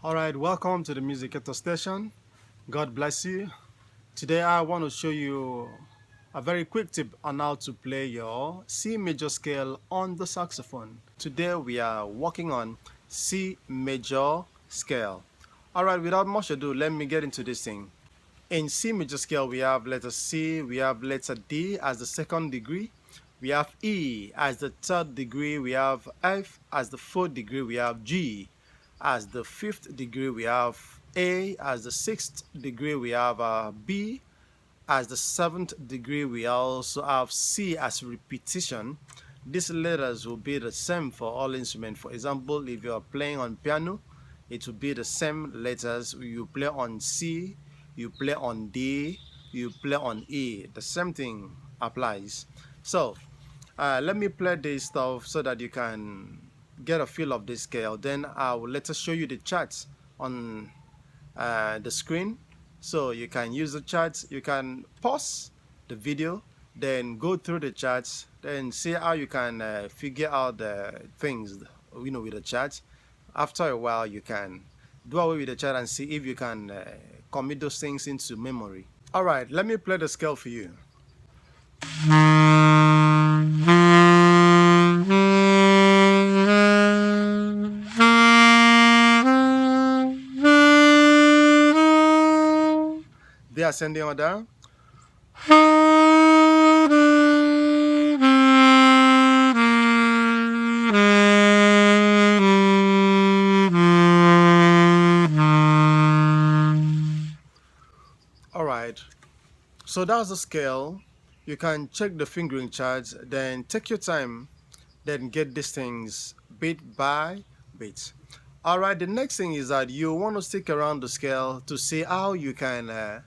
Alright, welcome to the Music Station. God bless you. Today I want to show you a very quick tip on how to play your C major scale on the saxophone. Today we are working on C major scale. Alright, without much ado, let me get into this thing. In C major scale, we have letter C, we have letter D as the second degree, we have E as the third degree, we have F as the fourth degree, we have G as the fifth degree, we have A as the sixth degree, we have B as the seventh degree, we also have C as repetition. These letters will be the same for all instruments. For example, if you are playing on piano, it will be the same letters. You play on C, you play on D, you play on E. The same thing applies. So let me play this stuff so that you can get a feel of this scale. Then I will later show you the charts on the screen, so you can use the charts. You can pause the video, then go through the charts, then see how you can figure out the things with the charts. After a while, you can do away with the chart and see if you can commit those things into memory. All right, let me play the scale for you. The ascending order. Alright, so that's the scale. You can check the fingering charts, then take your time, then get these things bit by bit. Alright, the next thing is that you want to stick around the scale to see how you can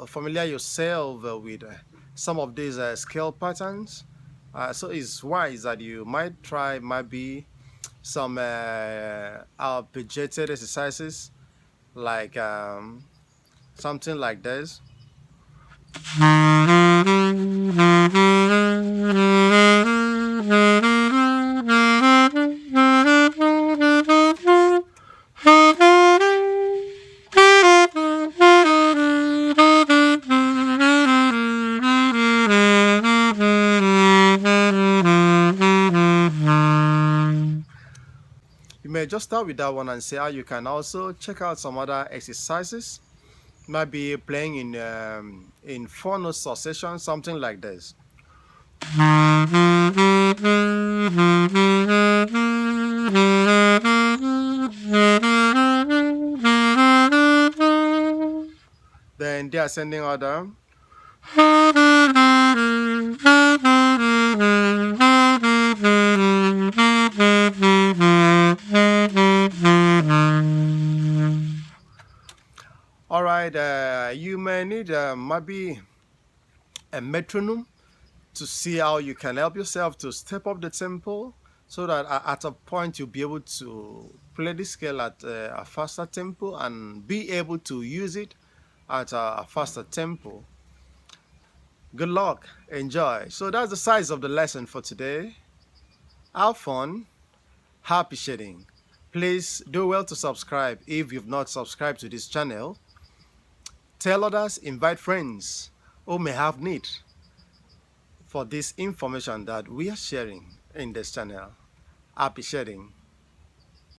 familiar yourself with some of these scale patterns. So it's wise that you might try maybe some arpeggiated exercises, like something like this. You may just start with that one and see how you can also check out some other exercises. Maybe playing in 4-note succession, something like this. Then the ascending order. All right, you may need maybe a metronome to see how you can help yourself to step up the tempo, so that at a point you'll be able to play the scale at a faster tempo and be able to use it at a faster tempo. Good luck, enjoy. So that's the size of the lesson for today. Have fun, happy shading. Please do well to subscribe if you've not subscribed to this channel. Tell others, invite friends who may have need for this information that we are sharing in this channel. Happy sharing.